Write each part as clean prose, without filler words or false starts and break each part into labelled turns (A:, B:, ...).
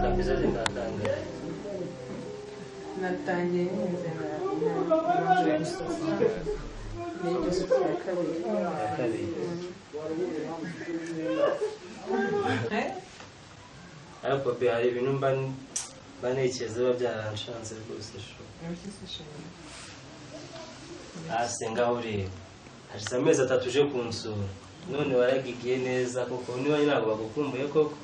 A: kabisa zinatanga
B: natangiye neza na Mustafa ni Mustafa kabiri
A: ariko pe hari ibintu banekeza babyaranshanze rwose sho asenga uri hari amezi 3 uje kunsura none waragigiye neza koko niba nyirago bagukumbuye koko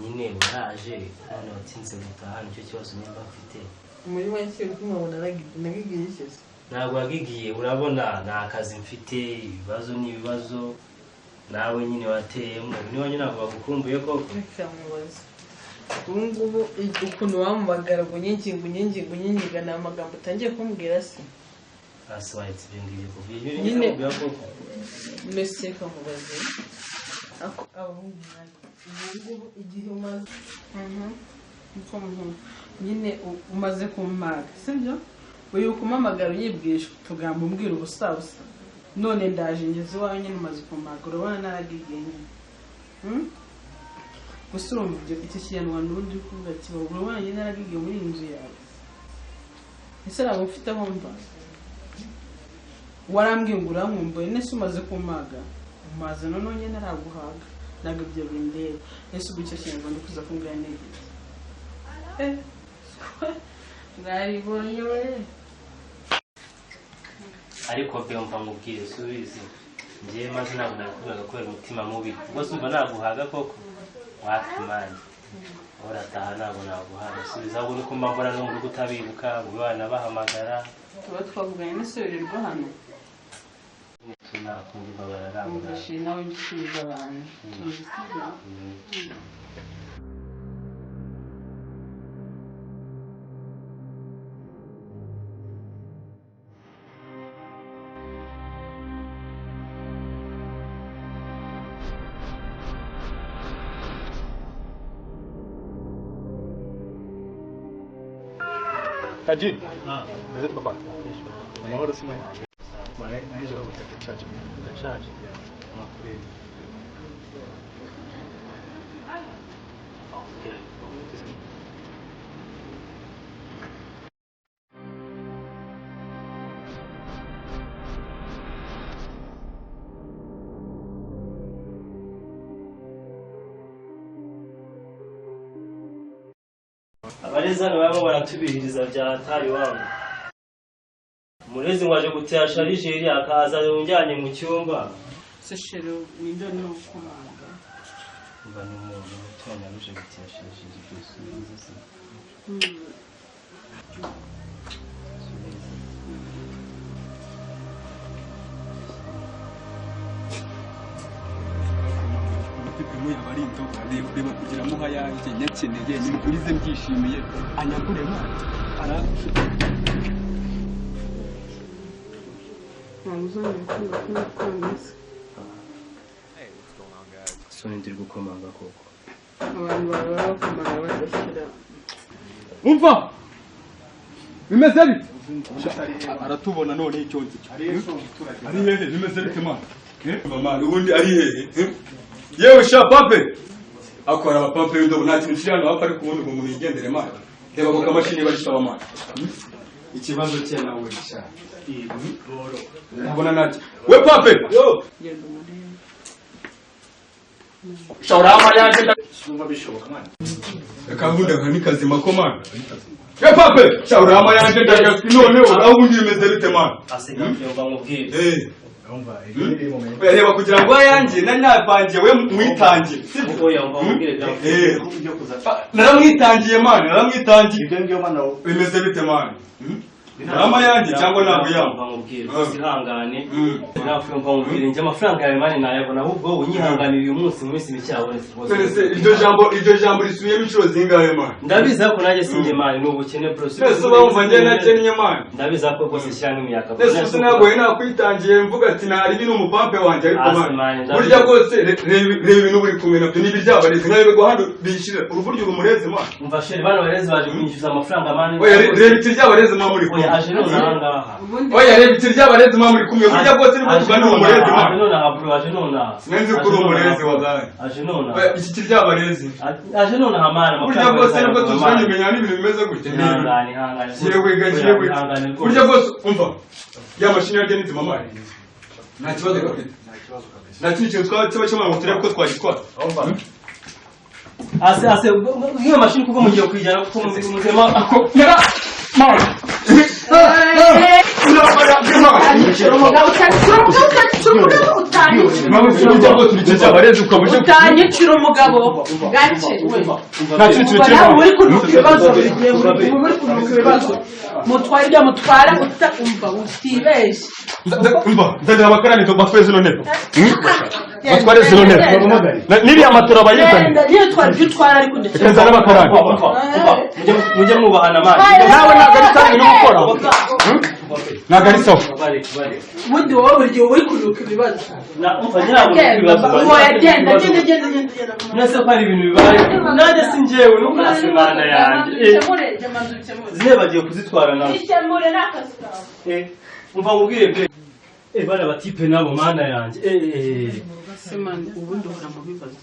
A: nyine uraje none watsinze gutaha nicyo kibazo nyamba mfite
B: muri make ukumubona nagigiye cyose
A: ntabwo wagigiye urabona nta kazi mfite ibibazo n'ibibazo nawe nyine wateyemo niba nyirago bagukumbuye koko
B: kamubaza ubungubu ukuntu wamubagara ngo nyinginga na amagambo utangiye kumbwira se
A: aswahili ibingiye kuvuga
B: nyine mese kamubaza ako abahungu ubungubu igihe umaze nyine umaze kumpaga sibyo uyu kumamagara unyibwisha tugamba umbwira ubusabusa none ndaje ngeze iwawe nyine umaze kumpaga urabona naragigiye nyine gusa urumva iki kiyanwa n'undi kuvuga ati urabona nyine naragigiye muri inzu yawe ese ntabwo ufite aho mva warambwiye ngo uramwumbuye nese umaze kumpaga umaze none nyine naraguhaga ntabwo ibyo bindeba ese ubwo icyo kinyarwanda kuza kumbwira n'igiti naribonye we
A: ariko byumva mubwire subizi ngiye maze ntabwo nakubwira kubera umutima mubi ubwo sumva naguhaga koko wakimanye urataha ntabwo naguhaga subiza ahubwo nuko mbambona no mu rugo utabibuka ubana bahamagara
B: tuba twavuganye n'isubirirwa hano
A: tunakumva bararambura
B: umugashi nawe ngisubiza abantu
C: Haji, visit Papa. Amahoro si mwe. Mane nijoro guteka charge. Charge. Okay.
A: abarezano babo baratubiririza bya atari wangu murezi waje gutya sharijeri akaza unjyanye mu cyumba
B: se shero nindo no kumanga
A: mba ni umuntu utanya ruje gutya sharijeri byose
C: Pipi yabari indoga reba kugira mu hayange nyakeneye ni murize mbyishimiye anyakurema ara
A: soni ndiri gukomanga koko
B: abantu baba bakomanga badashira
C: umva bimeze bite aratubona none icyonzi ari hehe bimeze bite mana mama ubundi ari hehe yewe sha pape akora abapape y'indobo nta kintu kiri hano hapfa ariko ubundi ngo umuntu yigendere mana reba ko kamashini barisaba mana ikibazo cye nawe sha ndabona nati we pape yo shawara amayaje ndumva bishoboka mana reka ngunda nkani kazima ko mana we pape shawara amayaje ndagasi none aho ubundi bimeze bite mana
A: asiga byumva mubwire
C: reba kugira ngo ayanjye nari napangiye we mwitangiye
A: sibwo yumva mubwire
C: naramwitangiye mana naramwitangiye ibyo ngiyo mana bimeze bite mana Rama yanjye cyangwa ntabwo yamba
A: mubwire usihangane nafuye mva mubwire nje amafaranga yawe mani nayabona ahubwo unyihanganira uyu munsi mu minsi mike yabonetse rwose
C: iryo jambo risubiyemo inshuro zingahe mana
A: ndabizi ko nanjye sinjye mani n'ubukene bros
C: ese bumva nge nakennye mana
A: ndabizi ko rwose cyane imyaka
C: ese nagoye nakwitangiye mvuga ati nari bino umupampe wanjye ariko mana burya rwose reba ibintu buri kumwe nabyo nibiryabareze nkabe go hano bishira uruburyo rumureze mana
A: umva sheri bana bareze baje kunyishyuza amafaranga mani
C: reba ikiryabareze mama muri
A: aje none ahangaha
C: oya reba iti ry'abarezi mwa muri kumwe burya bwose nibwo tugana umurezi mwa
A: aje none aha bro aje none aha
C: sinzi ko uri umurezi wagaye
A: aje none
C: oya iki ry'abarezi
A: aje none aha mana
C: burya bwose nibwo tuzanye umenya n'ibintu bimeze gutya
A: ihangane
C: yewe burya bwose umva ya mashini yaryo nizima mari nta kibazo gafite nta kintu twaba cyamara ngo turebe ko twagitwara
A: ase niyo mashini kuko mugiye kwijana kuko muzema
B: utanyicira umugabo gake uri kunuka ibibazo mutwara ibyo mutwara umva utibeshye
C: nzanira amakarani batware zino ntebe batware zino ntebe n'iriya matora bayizanye
B: niyo twari ibyo utwara ariko ndetse
C: nzana amakarani
A: mujye mwubahana amazi
C: nawe ntabwo ari cyane no gukora ntabwo ari sawa
B: ubundi wowe buri gihe uri kunuka ibibazo
A: genda nese ko hari ibintu bibaye nanjye si njyewe n'ukurasa imana yanjye zihe bagiye kuzitwara nawe umva mubwire be bariya batipe nabo mana yanjye
B: ubundi uhora mu bibazo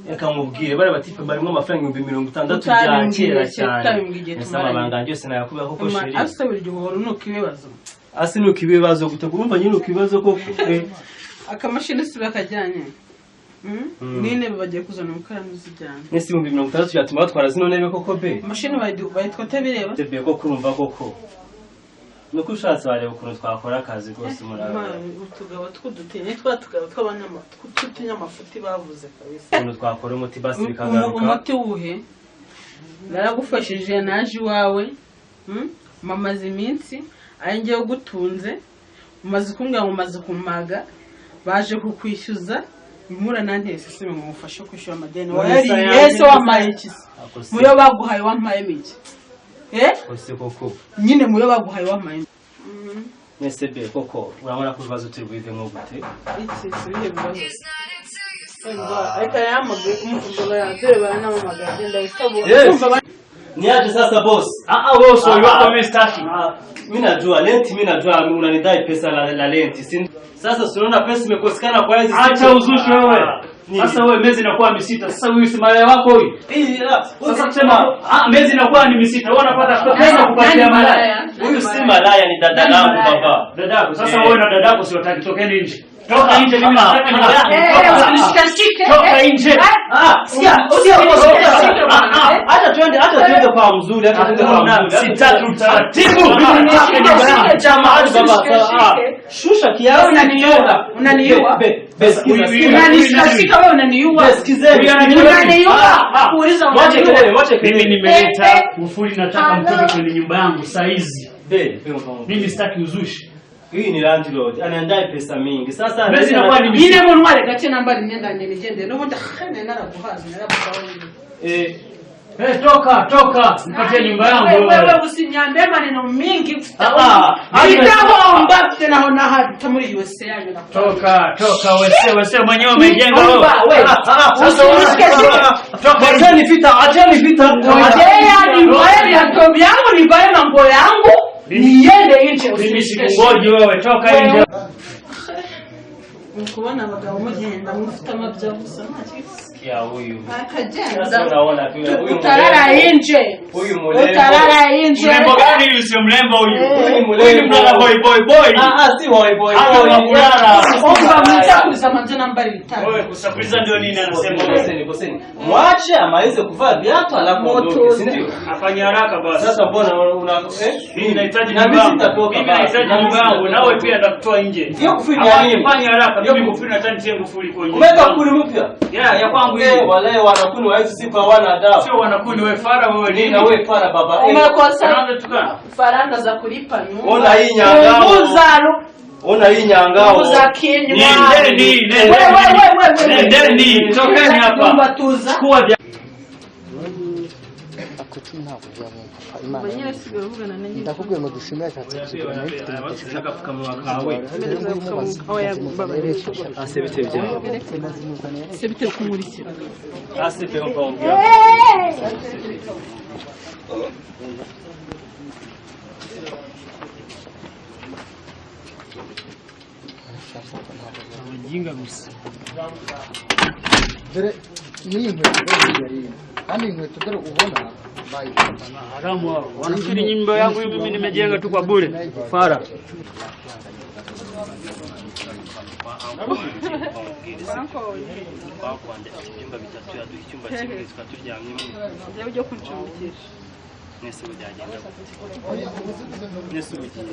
A: reka mubwire bariya batipe barimo amafaranga 60,000 bya kera cyane ese amabanga yanjye yose nayakubera koko sheri
B: ase buri gihe uhora unuka ibibazo
A: ase nuka ibibazo gutegura umva nyine uka ibibazo koko
B: akamashini si bakajyanye n'intebe bagiye kuzana umukaramu zijyanye
A: nese 60,000 byatuma batwara zino ntebe koko be
B: mashini bayitwa tabireba
A: be koko urumva koko nuko ushatse bareba ukuntu twakora akazi rwose muraba
B: utugabo tw'udutene twatugabo tw'utunyamafuti bavuze kabisa
A: ukuntu twakora umuti basi bikagaruka
B: umuti wuhe naragufashije naje iwawe mamaze iminsi ari ngiye gutunze umaze kumbwira ngo umaze kumaga baje kukwishyuza imura nantese sime ngo mufashe kwishyura amadeni wese wamaye iki muyo baguhaye wamaye miki
A: ose koko
B: nyine muyo baguhaye wamaye
A: nese be koko urabona ko ibibazo turi bivemo gute
B: iki sibihe bibazo ariko yamaga umufunguro yanzure baranamamaga agenda yitabo
A: niaje sasa boss
D: boss wako mstaki
A: mimi najua lenti unanidai pesa la lenti sasa unaona pesa imekosekana kwa hizi
D: acha uzushi wewe sasa wewe mezi inakuwa 600 sasa huyu si malaya wako huyu sasa kusema mezi inakuwa ni 600 wewe unapata pesa kupatia malaya
A: huyu si malaya ni dada yangu baba
D: dadako sasa wewe na dadako si wataki tokeni nje toka nje mimi nataka nishikashike toka nje
A: acha twende kwa mzuri acha twende kwa mzuri
D: sitaki utaratibu
A: jamaa baba shusha kiasi
B: unaniua unanishika wewe unaniua kuuliza
D: mimi nimeleta ufuli nataka mtoke kwenye nyumba yangu saa hizi mimi sitaki uzushi
A: hii ni landlord anaandaa pesa mingi sasa
D: mezi inakuwa ni
B: nyine mu ntware gace namba nenda nigende n'ubundi naraguhaza naraguhaza
D: toka nipatie nyumba yangu
B: wewe usinyambie maneno mingi nitaomba tena hona hata muri USA yanyu
D: toka wewe mwenyewe umejenga wewe
B: sasa
A: acheni vita
B: ni wewe yangu ni wewe mambo yangu niende nje
D: mimi sikungoji wewe toka nje
B: mkubona abagabo mugenda mufite amabyavu samaki
A: ya huyu
B: akagenda
A: sasa unaona pia huyu
B: utarara nje
A: huyu mlembo
B: utarara nje
D: mlembo gani huyu sio mlembo huyu
A: huyu
D: mlembo boy
A: si boy
B: omba mtakuza manjana mbali vitatu
D: wewe kusakuliza ndio nini anasema
A: koseni mwache amaweze kuvaa viatu alafu ondoke si ndio
D: afanye haraka basi
A: sasa mbona una
D: mimi nahitaji
A: na
D: nyumba
A: mimi sitatoka
D: mimi nahitaji nyumba yangu nawe pia ndakutoa nje
A: sio kufanya nini
D: fanya haraka mimi kufanya nataka nitie ngufuli kwa nje
A: umeka kuni mpya
D: ya kwangu hiyo
A: wale wanakuni wa hizi siku hawana adabu
D: sio wanakuni wewe fara wewe nini
A: na wewe fara baba
B: umekosa
D: unaanza tukana
B: faranga za kulipa nyumba
A: ona hii nyangao ona hii nyangao
B: za kinywa
D: nendeni tokeni hapa
B: nyumba tuza
D: kuwa
E: ndakubwiye ngo dushime yashatse kuzigana
B: sebite kumurikira
A: asipe mpongo
E: dore n'iyi nkweto kandi inkweto dore ubona
D: haramu wao wanafikiri nyimbo yangu hivi mimi nimejenga tu kwa bure fara
A: ibyumba bitatu yaduha icyumba kimwe tukaturyamyemo
B: njyewe ujya kuncumbikisha
A: mwese bujyagenda mwese ubugiye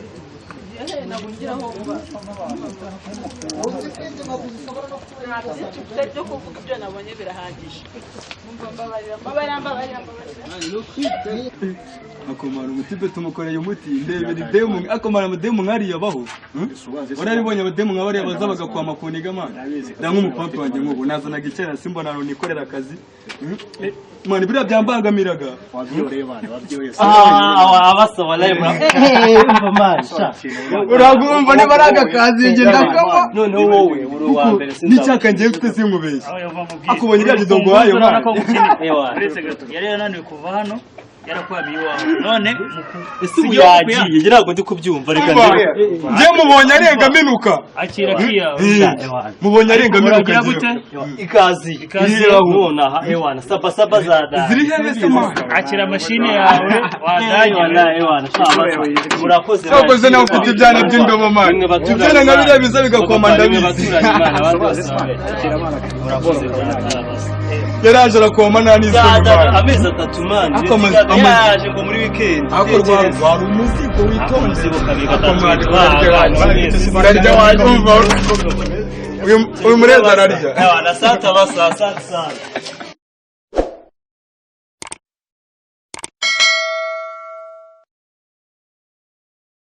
B: ntabwo ngira aho mba byo kuvuga ibyo nabonye birahagije mbabarira
C: akomara umutipe tumukoreye umuti ndebera idemu akomara amademu nkariya baho warabibonye abademu nka bariya baza bagakwama ku nigamana nda nk'umupampe wanjye nk'ubu nazanaga icyera simbona ahantu nikorera akazi mwana biriya byambangamiraga
A: abasaba live
C: uragumva niba ari agakazi njye ndakama
A: noneho wowe uri uwa mbere
C: n'icyaka ngiye mfite sinkubeshya akubonye iriya jidongo wayo mwana
D: yari yananiwe kuva hano yarakwamiye iwawe none
A: ese ubu yagiye ntabwo ndi kubyumva reka
C: njye mubonye arenga minuka
D: akira kiyawe
C: mubonye arenga minuka
A: ikazi nona ewana saba za
C: ziri hehe se mwana
D: akira mashine yawe wadanye
A: ewana murakoze
C: nakoze nawe ufite ibyana by'indobo mwana ibyana nka biriya biza bigakoma ndabizi yaraje arakoma nta n'izo
A: amezi 3 manje yaje ngo muri weekend
C: ako rwari umuzigo witonze uyu mureza ararya
A: ewana sata basa